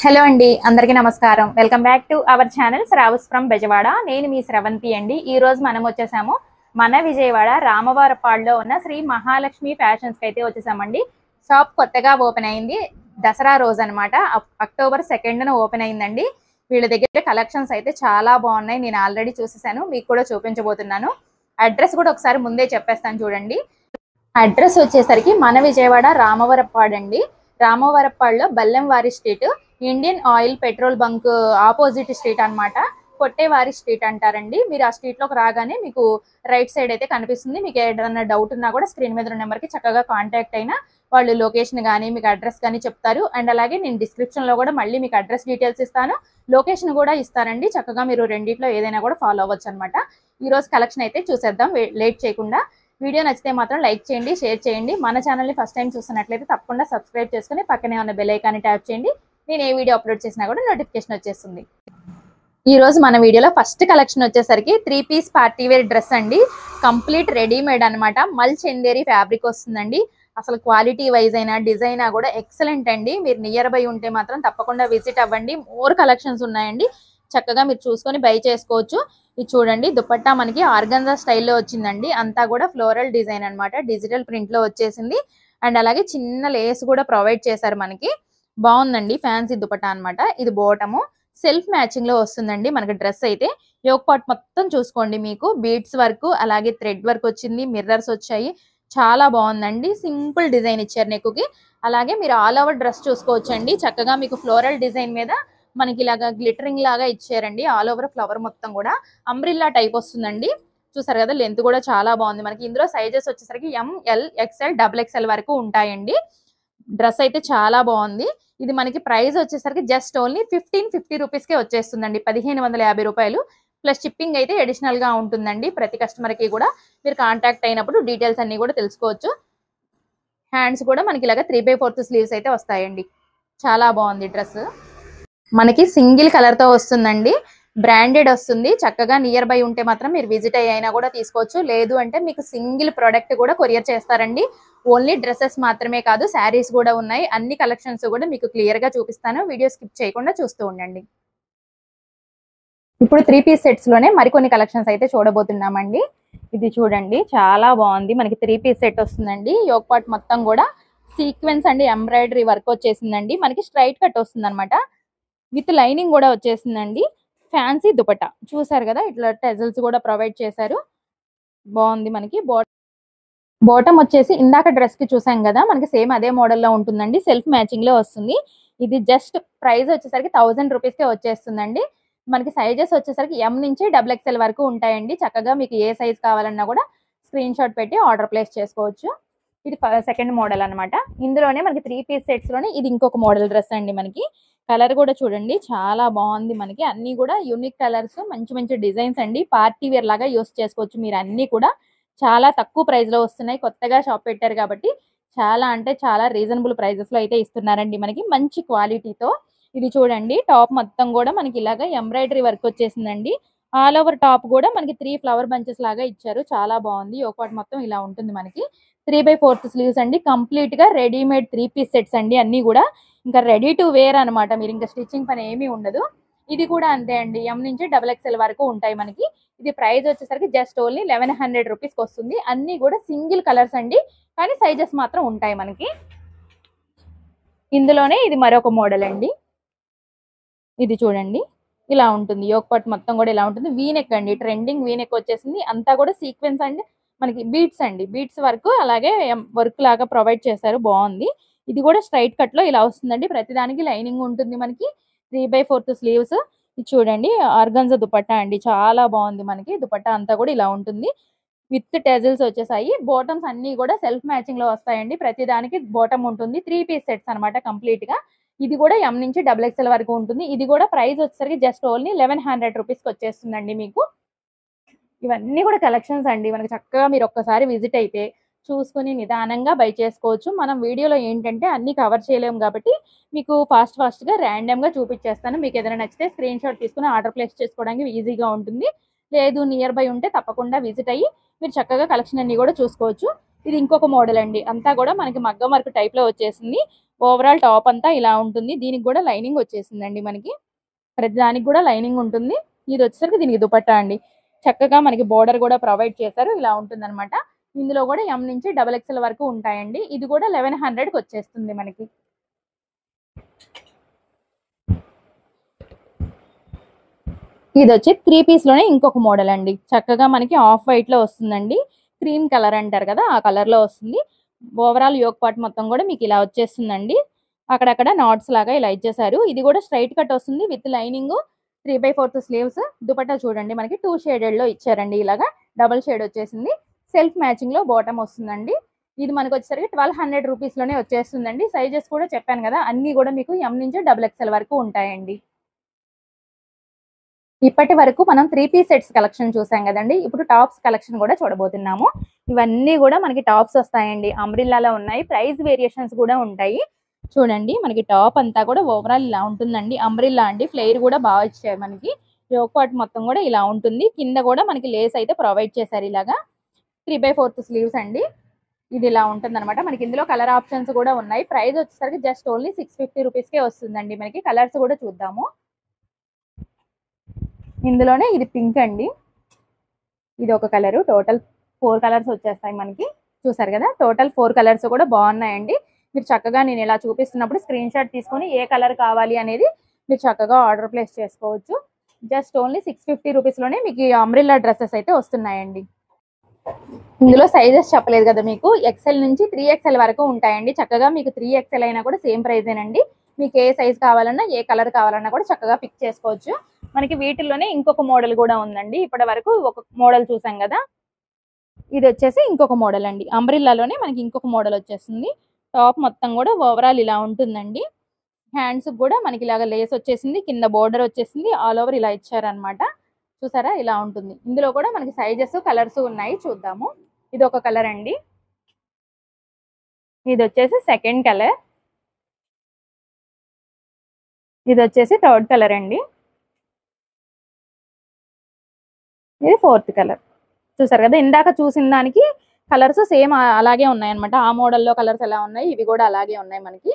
Hello అండి, అందరికీ నమస్కారం. Welcome back to our channel Shravas from Bezawada. నేను మీ స్రవంతి అండి. ఈ రోజు మనం వచ్చేసాము మన విజయవాడ రామవారపాడులో ఉన్న శ్రీ మహాలక్ష్మి ఫ్యాషన్స్ కి అయితే వచ్చేసామండి. షాప్ కొత్తగా ఓపెన్ అయింది. దసరా రోజు అనమాట. అక్టోబర్ 2న ఓపెన్ అయిందండి. వీళ్ళ దగ్గర కలెక్షన్స్ అయితే చాలా బాగున్నాయి. నేను ఆల్రెడీ చూసేసాను, మీకు కూడా చూపించబోతున్నాను. అడ్రస్ కూడా ఒకసారి ముందే చెప్పేస్తాను చూడండి. అడ్రస్ వచ్చేసరికి మన విజయవాడ రామవరప్పాడు అండి. రామవరప్పాడులో Ballemvari street, Indian Oil petrol bunk opposite street అన్నమాట. కొట్టేవారి స్ట్రీట్ అంటారండి. మీరు ఆ స్ట్రీట్ లోకి రాగానే మీకు రైట్ సైడ్ అయితే కనిపిస్తుంది. మీకు ఏదైనా డౌట్ ఉన్నా కూడా స్క్రీన్ మీద ఉన్న నెంబర్ కి చక్కగా కాంటాక్ట్ అయినా వాళ్ళు లొకేషన్ కానీ మీకు అడ్రస్ కానీ చెప్తారు. అండ్ అలాగే నేను డిస్క్రిప్షన్ లో కూడా మళ్ళీ మీకు అడ్రస్ డీటెయిల్స్ ఇస్తాను, లొకేషన్ కూడా ఇస్తానండి. చక్కగా మీరు రెండిట్లో ఏదైనా కూడా ఫాలో అవ్వచ్చు అనమాట. ఈ రోజు కలెక్షన్ అయితే చూసేద్దాం లేట్ చేయకుండా. వీడియో నచ్చితే మాత్రం లైక్ చేయండి, షేర్ చేయండి. మన ఛానల్ని ఫస్ట్ టైం చూస్తున్నట్లయితే తప్పకుండా సబ్స్క్రైబ్ చేసుకుని పక్కనే ఉన్న బెల్ ఐకాన్ని ట్యాప్ చేయండి. నేను ఏ వీడియో అప్లోడ్ చేసినా కూడా నోటిఫికేషన్ వచ్చేస్తుంది. ఈ రోజు మన వీడియోలో ఫస్ట్ కలెక్షన్ వచ్చేసరికి 3 పీస్ పార్టీ వేర్ డ్రెస్ అండి. కంప్లీట్ రెడీమేడ్ అనమాట. మల్ చందేరి ఫ్యాబ్రిక్ వస్తుందండి. అసలు క్వాలిటీ వైజ్ అయినా డిజైన్ కూడా ఎక్సలెంట్ అండి. మీరు నియర్ బై ఉంటే మాత్రం తప్పకుండా విజిట్ అవ్వండి. మోర్ కలెక్షన్స్ ఉన్నాయండి. చక్కగా మీరు చూసుకొని బై చేసుకోవచ్చు. ఇది చూడండి, దుపట్టా మనకి ఆర్గంజా స్టైల్లో వచ్చిందండి. అంతా కూడా ఫ్లోరల్ డిజైన్ అనమాట. డిజిటల్ ప్రింట్ లో వచ్చేసింది. అండ్ అలాగే చిన్న లేస్ కూడా ప్రొవైడ్ చేశారు మనకి. బాగుందండి, ఫ్యాన్సీ దుపట్టా అనమాట. ఇది బోటము సెల్ఫ్ మ్యాచింగ్ లో వస్తుందండి మనకి. డ్రెస్ అయితే యోక్ పార్ట్ మొత్తం చూసుకోండి, మీకు బీడ్స్ వర్క్ అలాగే థ్రెడ్ వర్క్ వచ్చింది, మిర్రర్స్ వచ్చాయి. చాలా బాగుందండి. సింపుల్ డిజైన్ ఇచ్చారు నెక్కుకి. అలాగే మీరు ఆల్ ఓవర్ డ్రెస్ చూసుకోవచ్చండి. చక్కగా మీకు ఫ్లోరల్ డిజైన్ మీద మనకి ఇలాగా గ్లిటరింగ్ లాగా ఇచ్చారండి. ఆల్ ఓవర్ ఫ్లవర్ మొత్తం కూడా అంబ్రిల్లా టైప్ వస్తుందండి. చూసారు కదా, లెంత్ కూడా చాలా బాగుంది మనకి. ఇందులో సైజెస్ వచ్చేసరికి ఎంఎల్ ఎక్స్ఎల్ XXL వరకు ఉంటాయండి. డ్రెస్ అయితే చాలా బాగుంది. ఇది మనకి ప్రైస్ వచ్చేసరికి జస్ట్ ఓన్లీ 1550 రూపీస్కే వచ్చేస్తుందండి. 1550 రూపాయలు ప్లస్ షిప్పింగ్ అయితే అడిషనల్ గా ఉంటుందండి. ప్రతి కస్టమర్ కి కూడా మీరు కాంటాక్ట్ అయినప్పుడు డీటెయిల్స్ అన్ని కూడా తెలుసుకోవచ్చు. హ్యాండ్స్ కూడా మనకి ఇలాగా 3/4 స్లీవ్స్ అయితే వస్తాయండి. చాలా బాగుంది డ్రెస్. మనకి సింగిల్ కలర్ తో వస్తుందండి. బ్రాండెడ్ వస్తుంది. చక్కగా నియర్ బై ఉంటే మాత్రం మీరు విజిట్ అయినా కూడా తీసుకోవచ్చు. లేదు అంటే మీకు సింగిల్ ప్రోడక్ట్ కూడా కొరియర్ చేస్తారండి. ఓన్లీ డ్రెస్సెస్ మాత్రమే కాదు, శారీస్ కూడా ఉన్నాయి. అన్ని కలెక్షన్స్ కూడా మీకు క్లియర్ గా చూపిస్తాను. వీడియో స్కిప్ చేయకుండా చూస్తూ ఉండండి. ఇప్పుడు 3 పీస్ సెట్స్ లోనే మరికొన్ని కలెక్షన్స్ అయితే చూడబోతున్నామండి. ఇది చూడండి, చాలా బాగుంది. మనకి 3 పీస్ సెట్ వస్తుందండి. యోక్ పార్ట్ మొత్తం కూడా సీక్వెన్స్ అండి ఎంబ్రాయిడరీ వర్క్ వచ్చేసిందండి. మనకి స్ట్రైట్ కట్ వస్తుంది అనమాట. విత్ లైనింగ్ కూడా వచ్చేసిందండి. ఫ్యాన్సీ దుపట్టా చూసారు కదా, ఇట్లా టెజల్స్ కూడా ప్రొవైడ్ చేశారు. బాగుంది మనకి. బాటమ్ వచ్చేసి ఇందాక డ్రెస్ కి చూసాం కదా, మనకి సేమ్ అదే మోడల్లో ఉంటుందండి. సెల్ఫ్ మ్యాచింగ్ లో వస్తుంది. ఇది జస్ట్ ప్రైస్ వచ్చేసరికి 1000 రూపీస్ కే వచ్చేస్తుందండి. మనకి సైజెస్ వచ్చేసరికి ఎం నుంచి XXL వరకు ఉంటాయండి. చక్కగా మీకు ఏ సైజ్ కావాలన్నా కూడా స్క్రీన్ షాట్ పెట్టి ఆర్డర్ ప్లేస్ చేసుకోవచ్చు. ఇది సెకండ్ మోడల్ అనమాట. ఇందులోనే మనకి 3 పీస్ సెట్స్ లోనే ఇది ఇంకొక మోడల్ డ్రెస్ అండి. మనకి కలర్ కూడా చూడండి, చాలా బాగుంది. మనకి అన్ని కూడా యూనిక్ కలర్స్, మంచి మంచి డిజైన్స్ అండి. పార్టీ వేర్ లాగా యూస్ చేసుకోవచ్చు మీరు. అన్ని కూడా చాలా తక్కువ ప్రైస్ లో వస్తున్నాయి. కొత్తగా షాప్ పెట్టారు కాబట్టి చాలా అంటే చాలా రీజనబుల్ ప్రైజెస్ లో అయితే ఇస్తున్నారండి మనకి, మంచి క్వాలిటీతో. ఇది చూడండి, టాప్ మొత్తం కూడా మనకి ఇలాగా ఎంబ్రాయిడరీ వర్క్ వచ్చేసిందండి. ఆల్ ఓవర్ టాప్ కూడా మనకి 3 ఫ్లవర్ బంచెస్ లాగా ఇచ్చారు. చాలా బాగుంది. ఒకటి మొత్తం ఇలా ఉంటుంది మనకి. 3/4 స్లీవ్స్ అండి. కంప్లీట్ గా రెడీమేడ్ 3 పీస్ సెట్స్ అండి. అన్ని కూడా ఇంకా రెడీ టు వేర్ అనమాట. మీరు ఇంకా స్టిచ్చింగ్ పని ఏమీ ఉండదు. ఇది కూడా అంతే అండి. ఎం నుంచి XXL వరకు ఉంటాయి మనకి. ఇది ప్రైస్ వచ్చేసరికి జస్ట్ ఓన్లీ 1100 రూపీస్కి వస్తుంది. అన్ని కూడా సింగిల్ కలర్స్ అండి, కానీ సైజెస్ మాత్రం ఉంటాయి మనకి. ఇందులోనే ఇది మరొక మోడల్ అండి. ఇది చూడండి, ఇలా ఉంటుంది. యోక్ పార్ట్ మొత్తం కూడా ఇలా ఉంటుంది. వీనెక్ అండి, ట్రెండింగ్ వీనెక్ వచ్చేసింది. అంతా కూడా సీక్వెన్స్ అండి. మనకి బీట్స్ అండి, బీట్స్ వర్క్ అలాగే వర్క్ లాగా ప్రొవైడ్ చేశారు. బాగుంది. ఇది కూడా స్ట్రైట్ కట్ లో ఇలా వస్తుందండి. ప్రతిదానికి లైనింగ్ ఉంటుంది మనకి. 3/4 స్లీవ్స్. ఇది చూడండి, ఆర్గంజా దుపట్టా అండి. చాలా బాగుంది మనకి. దుపట్టా అంతా కూడా ఇలా ఉంటుంది. విత్ టెజిల్స్ వచ్చేసాయి. బాటమ్స్ అన్ని కూడా సెల్ఫ్ మ్యాచింగ్ లో వస్తాయండి. ప్రతిదానికి బాటమ్ ఉంటుంది. 3 పీస్ సెట్స్ అనమాట కంప్లీట్ గా. ఇది కూడా ఎం నుంచి XXL వరకు ఉంటుంది. ఇది కూడా ప్రైస్ వచ్చేసరికి జస్ట్ ఓన్లీ 1100 రూపీస్కి వచ్చేస్తుందండి మీకు. ఇవన్నీ కూడా కలెక్షన్స్ అండి. మనకి చక్కగా మీరు ఒక్కసారి విజిట్ అయితే చూసుకుని నిదానంగా బై చేసుకోవచ్చు. మనం వీడియోలో ఏంటంటే అన్ని కవర్ చేయలేము కాబట్టి మీకు ఫాస్ట్ గా ర్యాండమ్ గా చూపించేస్తాను. మీకు ఏదైనా నచ్చితే స్క్రీన్ షాట్ తీసుకుని ఆర్డర్ ప్లేస్ చేసుకోవడానికి ఈజీగా ఉంటుంది. లేదు నియర్ బై ఉంటే తప్పకుండా విజిట్ అయ్యి మీరు చక్కగా కలెక్షన్ అన్ని కూడా చూసుకోవచ్చు. ఇది ఇంకొక మోడల్ అండి. అంతా కూడా మనకి మగ్గం వర్క్ టైప్ లో వచ్చేసింది. ఓవరాల్ టాప్ అంతా ఇలా ఉంటుంది. దీనికి కూడా లైనింగ్ వచ్చేసిందండి మనకి. ప్రతి దానికి కూడా లైనింగ్ ఉంటుంది. ఇది వచ్చేసరికి దీనికి దుపట్టా అండి. చక్కగా మనకి బోర్డర్ కూడా ప్రొవైడ్ చేశారు. ఇలా ఉంటుంది అనమాట. ఇందులో కూడా ఎం నుంచి డబల్ ఎక్స్ఎల్ వరకు ఉంటాయండి. ఇది కూడా 1100కి వచ్చేస్తుంది మనకి. ఇది వచ్చి 3 పీస్ లోనే ఇంకొక మోడల్ అండి. చక్కగా మనకి ఆఫ్ వైట్ లో వస్తుందండి. క్రీమ్ కలర్ అంటారు కదా, ఆ కలర్ లో వస్తుంది. ఓవరాల్ యోక్ పార్ట్ మొత్తం కూడా మీకు ఇలా వచ్చేస్తుందండి. అక్కడక్కడ నాట్స్ లాగా ఇలా ఇచ్చేసారు. ఇది కూడా స్ట్రైట్ కట్ వస్తుంది విత్ లైనింగ్. 3/4 స్లీవ్స్. దుపట్టా చూడండి మనకి 2 షేడెడ్ లో ఇచ్చారండి. ఇలాగా డబల్ షేడ్ వచ్చేసింది. సెల్ఫ్ మ్యాచింగ్ లో బాటమ్ వస్తుందండి. ఇది మనకి వచ్చేసరికి 1200 రూపీస్ లోనే వచ్చేస్తుందండి. సైజెస్ కూడా చెప్పాను కదా, అన్ని కూడా మీకు ఎం నుంచి డబుల్ ఎక్స్ఎల్ వరకు ఉంటాయండి. ఇప్పటి వరకు మనం 3 పీస్ సెట్స్ కలెక్షన్ చూసాం కదండి. ఇప్పుడు టాప్స్ కలెక్షన్ కూడా చూడబోతున్నాము. ఇవన్నీ కూడా మనకి టాప్స్ వస్తాయండి. అంబ్రిల్లాలో ఉన్నాయి. ప్రైస్ వేరియేషన్స్ కూడా ఉంటాయి. చూడండి మనకి టాప్ అంతా కూడా ఓవరాల్ ఇలా ఉంటుందండి. అంబ్రిల్లా అండి. ఫ్లేర్ కూడా బాగా ఇచ్చారు మనకి. యోక్ పార్ట్ మొత్తం కూడా ఇలా ఉంటుంది. కింద కూడా మనకి లేస్ అయితే ప్రొవైడ్ చేశారు. ఇలాగా 3/4 స్లీవ్స్ అండి. ఇది ఇలా ఉంటుంది అనమాట. మనకి ఇందులో కలర్ ఆప్షన్స్ కూడా ఉన్నాయి. ప్రైస్ వచ్చేసరికి జస్ట్ ఓన్లీ 650 రూపీస్కే వస్తుందండి. మనకి కలర్స్ కూడా చూద్దాము. ఇందులోనే ఇది పింక్ అండి. ఇది ఒక కలరు. టోటల్ 4 కలర్స్ వచ్చేస్తాయి మనకి. చూసారు కదా, టోటల్ 4 కలర్స్ కూడా బాగున్నాయండి. మీరు చక్కగా నేను ఇలా చూపిస్తున్నప్పుడు స్క్రీన్ షాట్ తీసుకొని ఏ కలర్ కావాలి అనేది మీరు చక్కగా ఆర్డర్ ప్లేస్ చేసుకోవచ్చు. జస్ట్ ఓన్లీ 650 రూపీస్ లోనే మీకు అంబ్రిల్లా డ్రెస్సెస్ అయితే వస్తున్నాయండి. ఇందులో సైజెస్ చెప్పలేదు కదా మీకు. ఎక్సెల్ నుంచి 3XL వరకు ఉంటాయండి. చక్కగా మీకు 3XL అయినా కూడా సేమ్ ప్రైజేనండి. మీకు ఏ సైజ్ కావాలన్నా ఏ కలర్ కావాలన్నా కూడా చక్కగా పిక్ చేసుకోవచ్చు. మనకి వీటిల్లోనే ఇంకొక మోడల్ కూడా ఉందండి. ఇప్పటి వరకు ఒక మోడల్ చూసాం కదా, ఇది వచ్చేసి ఇంకొక మోడల్ అండి. అంబ్రిల్లాలోనే మనకి ఇంకొక మోడల్ వచ్చేస్తుంది. టాప్ మొత్తం కూడా ఓవరాల్ ఇలా ఉంటుందండి. హ్యాండ్స్ కూడా మనకి ఇలాగ లేస్ వచ్చేసింది. కింద బోర్డర్ వచ్చేసింది. ఆల్ ఓవర్ ఇలా ఇచ్చారనమాట. చూసారా, ఇలా ఉంటుంది. ఇందులో కూడా మనకి సైజెస్ కలర్స్ ఉన్నాయి. చూద్దాము. ఇది ఒక కలర్ అండి. ఇది వచ్చేసి సెకండ్ కలర్. ఇది వచ్చేసి థర్డ్ కలర్ అండి. ఇది ఫోర్త్ కలర్. చూసారు కదా, ఇందాక చూసిన దానికి కలర్స్ సేమ్ అలాగే ఉన్నాయన్నమాట. ఆ మోడల్లో కలర్స్ ఎలా ఉన్నాయి, ఇవి కూడా అలాగే ఉన్నాయి మనకి.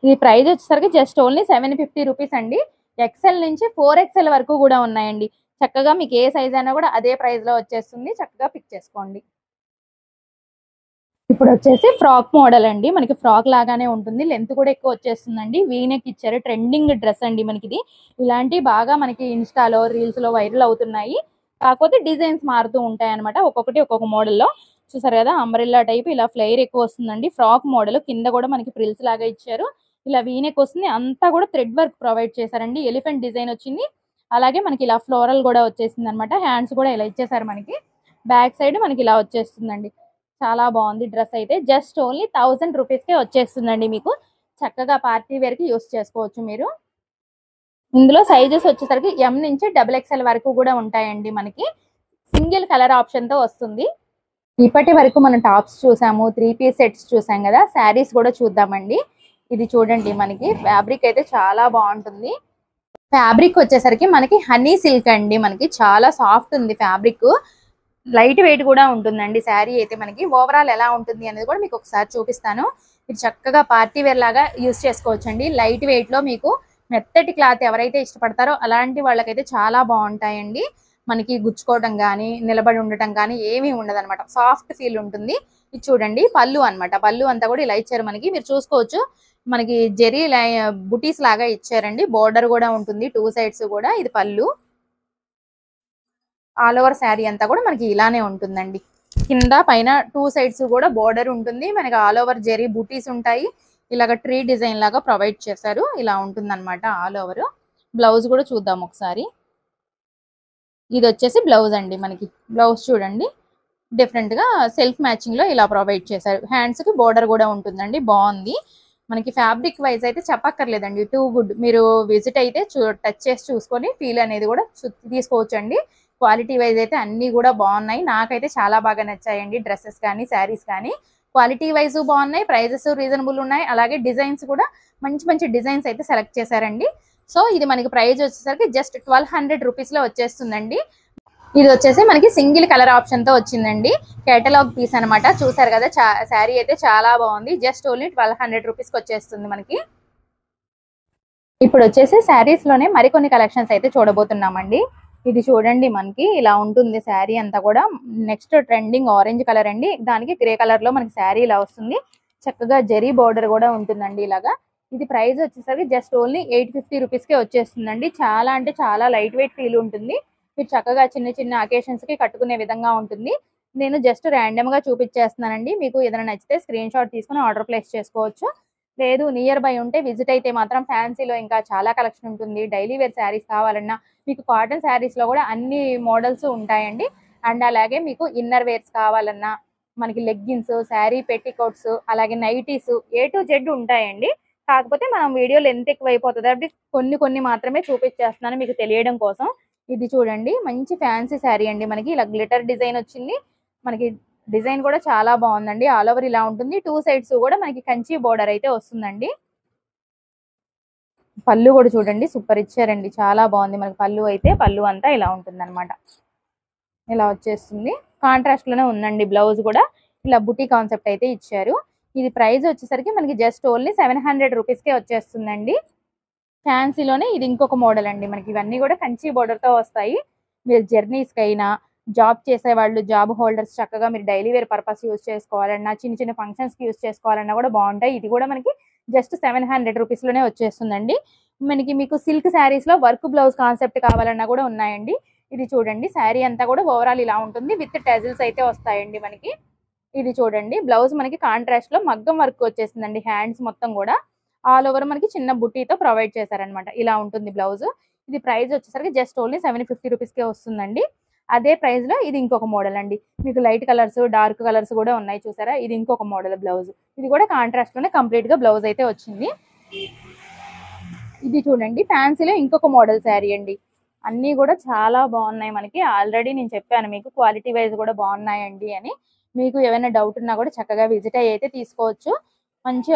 ఈ ప్రైస్ వచ్చేసరికి జస్ట్ ఓన్లీ 750 రూపీస్ అండి. ఎక్సెల్ నుంచి 4XL వరకు కూడా ఉన్నాయండి. చక్కగా మీకు ఏ సైజ్ అయినా కూడా అదే ప్రైస్ లో వచ్చేస్తుంది. చక్కగా పిక్ చేసుకోండి. ఇప్పుడు వచ్చేసి ఫ్రాక్ మోడల్ అండి. మనకి ఫ్రాక్ లాగానే ఉంటుంది. లెంత్ కూడా ఎక్కువ వచ్చేస్తుందండి. వీనెక్ ఇచ్చారు. ట్రెండింగ్ డ్రెస్ అండి మనకి ఇది. ఇలాంటి బాగా మనకి ఇన్స్టాలో రీల్స్ లో వైరల్ అవుతున్నాయి. కాకపోతే డిజైన్స్ మారుతూ ఉంటాయి అనమాట. ఒక్కొక్కటి ఒక్కొక్క మోడల్లో. చూసారు కదా, అంబ్రెల్లా టైప్ ఇలా ఫ్లైర్ ఎక్కువ వస్తుందండి. ఫ్రాక్ మోడల్ కింద కూడా మనకి ప్రిల్స్ లాగా ఇచ్చారు. ఇలా వీనెక్ వస్తుంది. అంతా కూడా థ్రెడ్ వర్క్ ప్రొవైడ్ చేశారండి. ఎలిఫెంట్ డిజైన్ వచ్చింది. అలాగే మనకి ఇలా ఫ్లోరల్ కూడా వచ్చేసింది అనమాట. హ్యాండ్స్ కూడా ఇలా ఇచ్చేసారు మనకి. బ్యాక్ సైడ్ మనకి ఇలా వచ్చేస్తుందండి. చాలా బాగుంది డ్రెస్ అయితే. జస్ట్ ఓన్లీ 1000 రూపీస్కే వచ్చేస్తుందండి. మీకు చక్కగా పార్టీ వేర్ కి యూస్ చేసుకోవచ్చు మీరు. ఇందులో సైజెస్ వచ్చేసరికి ఎం నుంచి XXL వరకు కూడా ఉంటాయండి. మనకి సింగిల్ కలర్ ఆప్షన్ తో వస్తుంది. ఇప్పటి వరకు మనం టాప్స్ చూసాము, 3 పీస్ సెట్స్ చూసాం కదా. శారీస్ కూడా చూద్దామండి. ఇది చూడండి, మనకి ఫ్యాబ్రిక్ అయితే చాలా బాగుంటుంది. ఫ్యాబ్రిక్ వచ్చేసరికి మనకి హనీ సిల్క్ అండి. మనకి చాలా సాఫ్ట్ ఉంది ఫ్యాబ్రిక్. లైట్ వెయిట్ కూడా ఉంటుందండి. శారీ అయితే మనకి ఓవరాల్ ఎలా ఉంటుంది అనేది కూడా మీకు ఒకసారి చూపిస్తాను. మీరు చక్కగా పార్టీ వేర్ లాగా యూస్ చేసుకోవచ్చు అండి. లైట్ వెయిట్ లో మీకు మెత్తటి క్లాత్ ఎవరైతే ఇష్టపడతారో అలాంటి వాళ్ళకైతే చాలా బాగుంటాయండి. మనకి గుచ్చుకోవడం కానీ నిలబడి ఉండటం కానీ ఏమీ ఉండదు అనమాట. సాఫ్ట్ ఫీల్ ఉంటుంది. ఇది చూడండి పళ్ళు అనమాట. పళ్ళు అంతా కూడా ఇలా ఇచ్చారు మనకి. మీరు చూసుకోవచ్చు, మనకి జెరీ బుటీస్ లాగా ఇచ్చారండి. బోర్డర్ కూడా ఉంటుంది 2 సైడ్స్ కూడా. ఇది పళ్ళు. ఆల్ ఓవర్ శారీ అంతా కూడా మనకి ఇలానే ఉంటుందండి. కింద పైన 2 సైడ్స్ కూడా బోర్డర్ ఉంటుంది. మనకి ఆల్ ఓవర్ జెరీ బూటీస్ ఉంటాయి. ఇలాగ ట్రీ డిజైన్ లాగా ప్రొవైడ్ చేశారు. ఇలా ఉంటుంది అనమాట ఆల్ ఓవర్. బ్లౌజ్ కూడా చూద్దాం ఒకసారి. ఇది వచ్చేసి బ్లౌజ్ అండి. మనకి బ్లౌజ్ చూడండి, డిఫరెంట్ గా సెల్ఫ్ మ్యాచింగ్ లో ఇలా ప్రొవైడ్ చేశారు. హ్యాండ్స్ కి బోర్డర్ కూడా ఉంటుందండి. బాగుంది. మనకి ఫ్యాబ్రిక్ వైజ్ అయితే చెప్పక్కర్లేదండి. Too good. మీరు విజిట్ అయితే టచ్ చేసి చూసుకొని ఫీల్ అనేది కూడా తీసుకోవచ్చు అండి. క్వాలిటీ వైజ్ అయితే అన్ని కూడా బాగున్నాయి. నాకైతే చాలా బాగా నచ్చాయండి. డ్రెస్సెస్ కానీ శారీస్ కానీ క్వాలిటీ వైజ్ బాగున్నాయి. ప్రైజెస్ రీజనబుల్ ఉన్నాయి. అలాగే డిజైన్స్ కూడా మంచి మంచి డిజైన్స్ అయితే సెలెక్ట్ చేశారండి. సో ఇది మనకి ప్రైస్ వచ్చేసరికి జస్ట్ 1200 రూపీస్ లో వచ్చేస్తుందండి. ఇది వచ్చేసి మనకి సింగిల్ కలర్ ఆప్షన్ తో వచ్చిందండి. కేటలాగ్ పీస్ అనమాట. చూసారు కదా, శారీ అయితే చాలా బాగుంది. జస్ట్ ఓన్లీ 1200 రూపీస్కి వచ్చేస్తుంది మనకి. ఇప్పుడు వచ్చేసి శారీస్ లోనే మరికొన్ని కలెక్షన్స్ అయితే చూడబోతున్నామండి. ఇది చూడండి, మనకి ఇలా ఉంటుంది శారీ అంతా కూడా. నెక్స్ట్ ట్రెండింగ్ ఆరెంజ్ కలర్ అండి. దానికి గ్రే కలర్ లో మనకి శారీ ఇలా వస్తుంది. చక్కగా జరీ బోర్డర్ కూడా ఉంటుందండి ఇలాగా. ఇది ప్రైస్ వచ్చేసరికి జస్ట్ ఓన్లీ 850 రూపీస్కే వచ్చేస్తుందండి. చాలా అంటే చాలా లైట్ వెయిట్ ఫీల్ ఉంటుంది. మీరు చక్కగా చిన్న చిన్న అకేషన్స్ కి కట్టుకునే విధంగా ఉంటుంది. నేను జస్ట్ ర్యాండమ్ గా చూపించేస్తున్నానండి. మీకు ఏదైనా నచ్చితే స్క్రీన్ షాట్ తీసుకుని ఆర్డర్ ప్లేస్ చేసుకోవచ్చు. లేదు నియర్ బై ఉంటే విజిట్ అయితే మాత్రం ఫ్యాన్సీలో ఇంకా చాలా కలెక్షన్ ఉంటుంది. డైలీ వేర్ శారీస్ కావాలన్నా మీకు కాటన్ శారీస్ లో కూడా అన్ని మోడల్స్ ఉంటాయండి. అండ్ అలాగే మీకు ఇన్నర్ వేర్స్ కావాలన్నా మనకి లెగ్గిన్స్, శారీ పెట్టికోట్స్, అలాగే నైటీస్ A to Z ఉంటాయండి. కాకపోతే మనం వీడియోలో ఎంత ఎక్కువ అయిపోతుంది అంటే కొన్ని కొన్ని మాత్రమే చూపించేస్తున్నాను మీకు తెలియడం కోసం. ఇది చూడండి, మంచి ఫ్యాన్సీ శారీ అండి. మనకి ఇలా గ్లిటర్ డిజైన్ వచ్చింది. మనకి డిజైన్ కూడా చాలా బాగుందండి. ఆల్ ఓవర్ ఇలా ఉంటుంది. 2 సైడ్స్ కూడా మనకి కంచి బోర్డర్ అయితే వస్తుందండి. పళ్ళు కూడా చూడండి, సూపర్ ఇచ్చారండి. చాలా బాగుంది. మనకి పళ్ళు అంతా ఇలా ఉంటుంది. ఇలా వచ్చేస్తుంది. కాంట్రాస్ట్ లోనే ఉందండి. బ్లౌజ్ కూడా ఇలా బుటీ కాన్సెప్ట్ అయితే ఇచ్చారు. ఇది ప్రైస్ వచ్చేసరికి మనకి జస్ట్ ఓన్లీ 700 రూపీస్కే వచ్చేస్తుందండి. ఫ్యాన్సీలోనే ఇది ఇంకొక మోడల్ అండి. మనకి ఇవన్నీ కూడా కంచి బోర్డర్ తో వస్తాయి. మీరు జర్నీస్ కైనా, జాబ్ చేసే వాళ్ళు, జాబ్ హోల్డర్స్ చక్కగా మీరు డైలీ వేర్ పర్పస్ యూస్ చేసుకోవాలన్నా, చిన్న చిన్న ఫంక్షన్స్ కి యూస్ చేసుకోవాలన్నా కూడా బాగుంటాయి. ఇది కూడా మనకి జస్ట్ 700 రూపీస్ లోనే వచ్చేస్తుందండి. మీకు సిల్క్ శారీస్ లో వర్క్ బ్లౌజ్ కాన్సెప్ట్ కావాలన్నా కూడా ఉన్నాయండి. ఇది చూడండి, శారీ అంతా కూడా ఓవరాల్ ఇలా ఉంటుంది. విత్ టెజిల్స్ అయితే వస్తాయండి మనకి. ఇది చూడండి, బ్లౌజ్ మనకి కాంట్రాస్ట్ లో మగ్గం వర్క్ వచ్చేసిందండి. హ్యాండ్స్ మొత్తం కూడా ఆల్ ఓవర్ మనకి చిన్న బుట్టీతో ప్రొవైడ్ చేశారనమాట. ఇలా ఉంటుంది బ్లౌజ్. ఇది ప్రైస్ వచ్చేసరికి జస్ట్ ఓన్లీ 750 రూపీస్కే వస్తుందండి. అదే ప్రైస్ లో ఇది ఇంకొక మోడల్ అండి. మీకు లైట్ కలర్స్, డార్క్ కలర్స్ కూడా ఉన్నాయి చూసారా. ఇది ఇంకొక మోడల్ బ్లౌజ్. ఇది కూడా కాంట్రాస్ట్ లోనే కంప్లీట్ గా బ్లౌజ్ అయితే వచ్చింది. ఇది చూడండి, ఫ్యాన్సీలో ఇంకొక మోడల్ శారీ అండి. అన్నీ కూడా చాలా బాగున్నాయి మనకి. ఆల్రెడీ నేను చెప్పాను మీకు క్వాలిటీ వైజ్ కూడా బాగున్నాయండి అని. మీకు ఏమైనా డౌట్ ఉన్నా కూడా చక్కగా విజిట్ అయ్యి అయితే తీసుకోవచ్చు. మంచి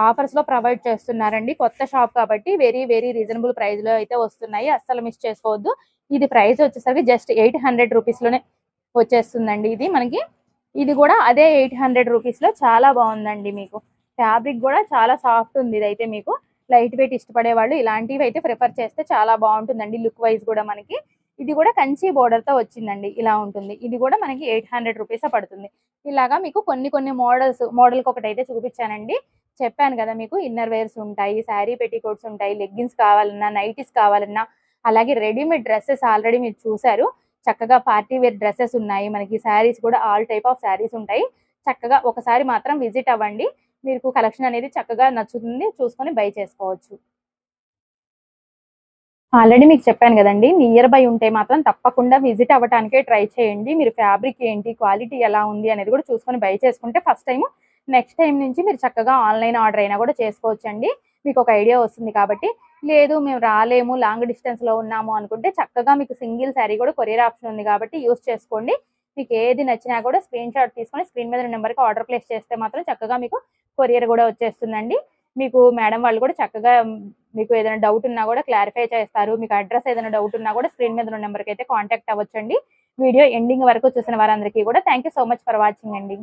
ఆఫర్స్ లో ప్రొవైడ్ చేస్తున్నారండి. కొత్త షాప్ కాబట్టి వెరీ వెరీ రీజనబుల్ ప్రైస్ లో అయితే వస్తున్నాయి. అస్సలు మిస్ చేసుకోవద్దు. ఇది ప్రైస్ వచ్చేసరికి జస్ట్ 800 రూపీస్ లోనే వచ్చేస్తుందండి. ఇది మనకి ఇది కూడా అదే 800 రూపీస్ లో చాలా బాగుందండి. మీకు ఫ్యాబ్రిక్ కూడా చాలా సాఫ్ట్ ఉంది. ఇదైతే మీకు లైట్ వెయిట్ ఇష్టపడే వాళ్ళు ఇలాంటివి అయితే ప్రిఫర్ చేస్తే చాలా బాగుంటుందండి. లుక్ వైజ్ కూడా మనకి ఇది కూడా కంచి బోర్డర్ తో వచ్చిందండి. ఇలా ఉంటుంది. ఇది కూడా మనకి 800 రూపీస్ పడుతుంది. ఇలాగా మీకు కొన్ని కొన్ని మోడల్కి ఒకటి అయితే చూపించానండి. చెప్పాను కదా, మీకు ఇన్నర్ వేర్స్ ఉంటాయి, శారీ పెట్టికోట్స్ ఉంటాయి, లెగ్గిన్స్ కావాలన్నా, నైటీస్ కావాలన్నా, అలాగే రెడీమేడ్ డ్రెస్సెస్ ఆల్రెడీ మీరు చూసారు. చక్కగా పార్టీ వేర్ డ్రెస్సెస్ ఉన్నాయి. మనకి శారీస్ కూడా ఆల్ టైప్ ఆఫ్ శారీస్ ఉంటాయి. చక్కగా ఒకసారి మాత్రం విజిట్ అవ్వండి. మీకు కలెక్షన్ అనేది చక్కగా నచ్చుతుంది. చూసుకొని బై చేసుకోవచ్చు. ఆల్రెడీ మీకు చెప్పాను కదండి, నియర్ బై ఉంటే మాత్రం తప్పకుండా విజిట్ అవ్వటానికే ట్రై చేయండి. మీరు ఫ్యాబ్రిక్ ఏంటి, క్వాలిటీ ఎలా ఉంది అనేది కూడా చూసుకొని బై చేసుకుంటే ఫస్ట్ టైం, నెక్స్ట్ టైం నుంచి మీరు చక్కగా ఆన్లైన్ ఆర్డర్ అయినా కూడా చేసుకోవచ్చండి. మీకు ఒక ఐడియా వస్తుంది కాబట్టి. లేదు మేము రాలేము, లాంగ్ డిస్టెన్స్ లో ఉన్నాము అనుకుంటే చక్కగా మీకు సింగిల్ శారీ కూడా కొరియర్ ఆప్షన్ ఉంది కాబట్టి యూస్ చేసుకోండి. మీకు ఏది నచ్చినా కూడా స్క్రీన్ షాట్ తీసుకొని స్క్రీన్ మీద నెంబర్కి ఆర్డర్ ప్లేస్ చేస్తే మాత్రం చక్కగా మీకు కొరియర్ కూడా వచ్చేస్తుందండి. మీకు మేడం వాళ్ళు కూడా చక్కగా మీకు ఏదైనా డౌట్ ఉన్నా కూడా క్లారిఫై చేస్తారు. మీకు అడ్రస్ ఏదైనా డౌట్ ఉన్నా కూడా స్క్రీన్ మీద ఉన్న నెంబర్కి అయితే కాంటాక్ట్ అవ్వచ్చండి. వీడియో ఎండింగ్ వరకు చూసిన వారందరికీ కూడా thank you so much for watching అండి.